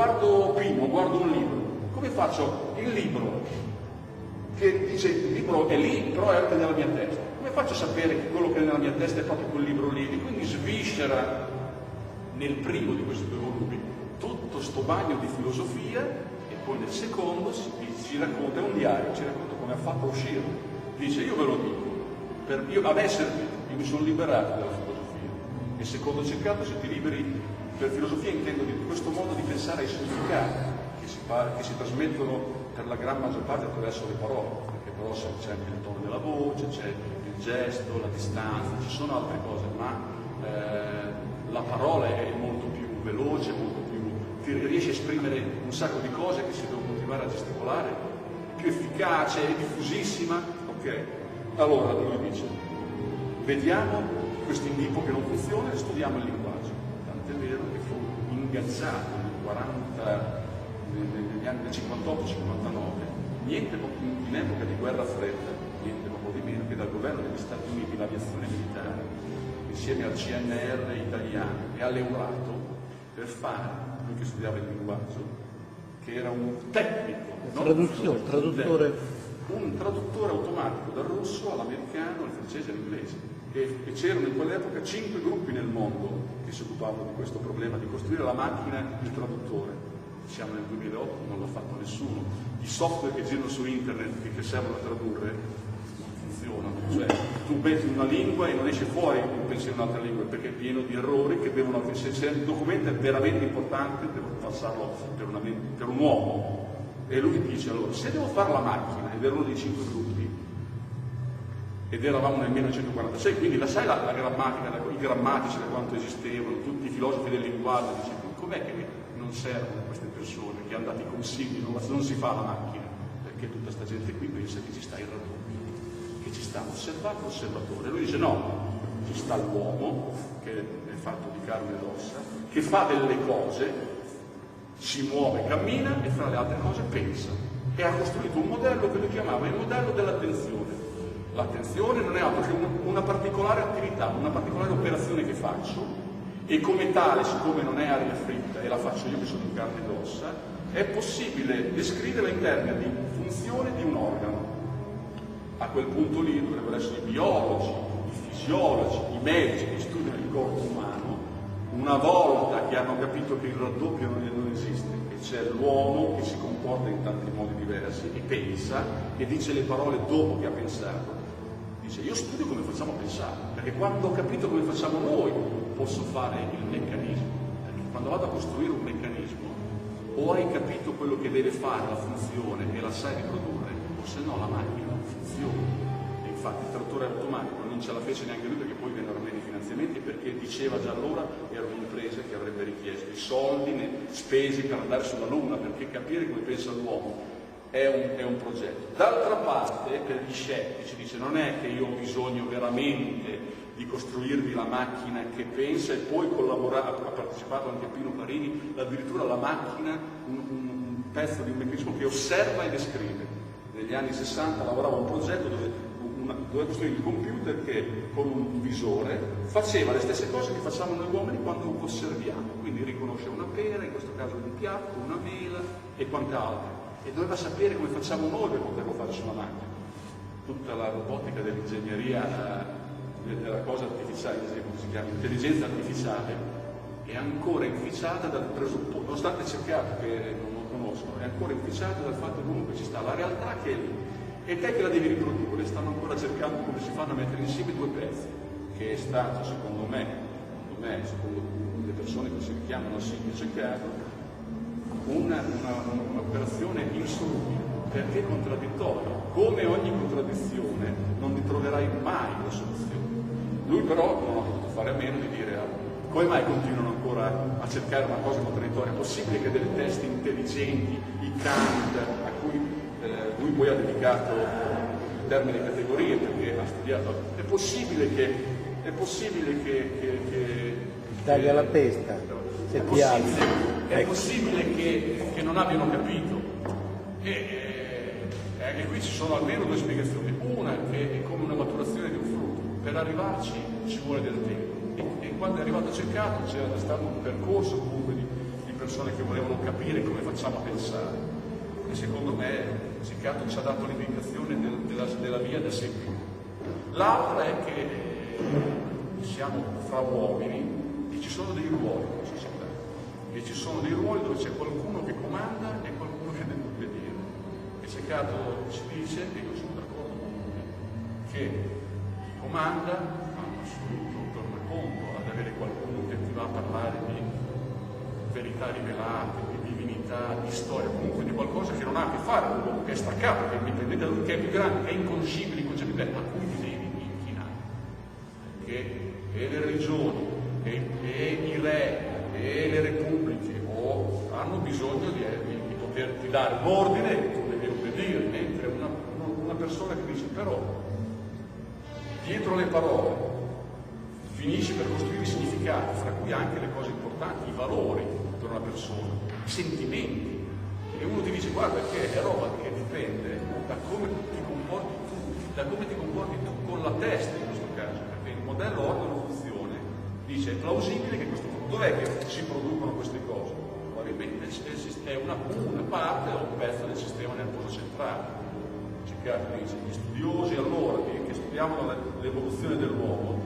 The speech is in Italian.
guardo Pino, guardo un libro, come faccio il libro, che dice il libro è lì, però è anche nella mia testa, come faccio a sapere che quello che è nella mia testa è proprio quel libro lì? E quindi sviscera nel primo di questi 2 volumi tutto sto bagno di filosofia, e poi nel secondo ci racconta, è un diario, ci racconta come ha fatto a uscire. Dice, io ve lo dico, a me è servito, io mi sono liberato dalla filosofia. E secondo Ceccato, se ti liberi, per filosofia intendo di questo modo di pensare ai significati che si trasmettono per la gran maggior parte attraverso le parole, perché però c'è anche il tono della voce, c'è il gesto, la distanza, ci sono altre cose, ma la parola è molto più veloce, molto più, riesce a esprimere un sacco di cose che si devono continuare a gesticolare, più efficace, è diffusissima. Ok, allora lui dice, vediamo questo Inippo che non funziona e studiamo il linguaggio. Tant'è vero che fu ingaggiato negli anni del 58-59, niente in epoca di guerra fredda, niente poco di meno che dal governo degli Stati Uniti l'aviazione militare, insieme al CNR italiano e all'Eurato, per fare, lui che studiava il linguaggio, che era un tecnico, un traduttore automatico dal russo all'americano, al francese e all'inglese. E c'erano in quell'epoca 5 gruppi nel mondo che si occupavano di questo problema, di costruire la macchina, il traduttore. Siamo nel 2008, non l'ha fatto nessuno. I software che girano su internet che servono a tradurre non funzionano. Cioè, tu metti una lingua e non esce fuori un pensiero in un'altra lingua, perché è pieno di errori che devono, se il documento è veramente importante, devono passarlo per un uomo. E lui dice, allora, se devo fare la macchina, ed era uno dei 5 gruppi, ed eravamo nel 1946, quindi la sai la grammatica, i grammatici da quanto esistevano, tutti i filosofi del linguaggio, dice, com'è che non servono queste persone che hanno dato i consigli, non si fa la macchina? Perché tutta questa gente qui pensa che ci sta il raddoppio, che ci sta l'osservatore. Lui dice no, ci sta l'uomo, che è fatto di carne ed ossa, che fa delle cose, si muove, cammina e fra le altre cose pensa. E ha costruito un modello che lui chiamava il modello dell'attenzione. L'attenzione non è altro che una particolare attività, una particolare operazione che faccio, e come tale, siccome non è aria fritta e la faccio io che sono in carne ed ossa, è possibile descriverla in termini di funzione di un organo. A quel punto lì dovrebbero essere i biologi, i fisiologi, i medici che studiano il corpo umano, una volta che hanno capito che il raddoppio non esiste, che c'è l'uomo che si comporta in tanti modi diversi e pensa e dice le parole dopo che ha pensato. Dice, io studio come facciamo a pensare, perché quando ho capito come facciamo noi posso fare il meccanismo, perché quando vado a costruire un meccanismo o hai capito quello che deve fare, la funzione, e la sai riprodurre, o se no la macchina non funziona. E infatti il traduttore automatico non ce la fece neanche lui, perché poi vennero meno i finanziamenti, perché diceva già allora era un'impresa che avrebbe richiesto i soldi spesi per andare sulla Luna, perché capire come pensa l'uomo è un progetto. D'altra parte, per gli scettici, dice, non è che io ho bisogno veramente di costruirvi la macchina che pensa e poi collaborare, ha partecipato anche Pino Parini, addirittura la macchina, un pezzo di un meccanismo che osserva e descrive. Negli anni 60 lavorava un progetto dove costruire il computer che con un visore faceva le stesse cose che facciamo noi uomini quando osserviamo, quindi riconosce una pera, in questo caso un piatto, una mela e quante altre. E doveva sapere come facciamo noi per poterlo fare sulla macchina. Tutta la robotica dell'ingegneria, della cosa artificiale, come si chiama, intelligenza artificiale, è ancora inficiata dal presupposto, nonostante Ceccato, che non lo conosco, è ancora inficiata dal fatto che comunque ci sta la realtà che è lì. E te che la devi riprodurre, stanno ancora cercando come si fanno a mettere insieme 2 pezzi, che è stato, secondo me, secondo le persone che si richiamano a Silvio Ceccato, un'operazione insolubile, perché è contraddittorio. Come ogni contraddizione non ne troverai mai la soluzione. Lui però non ha potuto fare a meno di dire come mai continuano ancora a cercare una cosa contraddittoria? È possibile che delle teste intelligenti, i Kant, a cui lui poi ha dedicato il termine categorie perché ha studiato, è possibile che taglia la testa, è possibile che non abbiano capito. E qui ci sono almeno 2 spiegazioni. Una che è come una maturazione di un frutto, per arrivarci ci vuole del tempo. E quando è arrivato Ceccato c'era stato un percorso comunque di persone che volevano capire come facciamo a pensare. E secondo me Ciccato ci ha dato l'indicazione della via da seguire. L'altra è che siamo fra uomini e ci sono dei ruoli nella società. E ci sono dei ruoli dove c'è qualcuno che comanda e qualcuno che deve obbedire. E Ciccato ci dice, e io sono d'accordo con lui, che chi comanda ha assoluto tornaconto ad avere qualcuno che ti va a parlare di verità rivelate, di divinità, di storia, comunque di qualcosa che non ha a che fare con l'uomo, che è staccato, che è indipendente da lui, che è più grande, che è inconoscibile, inconcepibile, a cui ti devi inchinare. Che le religioni, e i re, e le repubbliche hanno bisogno di poterti dare un ordine e tu devi obbedire, mentre una persona che dice però dietro le parole finisce per costruire i significati, fra cui anche le cose importanti, i valori per una persona, i sentimenti. E uno ti dice guarda che è roba che dipende da come ti comporti tu con la testa in questo caso, perché il modello organo-funzione dice è plausibile che questo, dov'è che si producono queste cose? Probabilmente è una parte o un pezzo del sistema nervoso centrale. Ciccato dice gli studiosi allora che studiavano l'evoluzione dell'uomo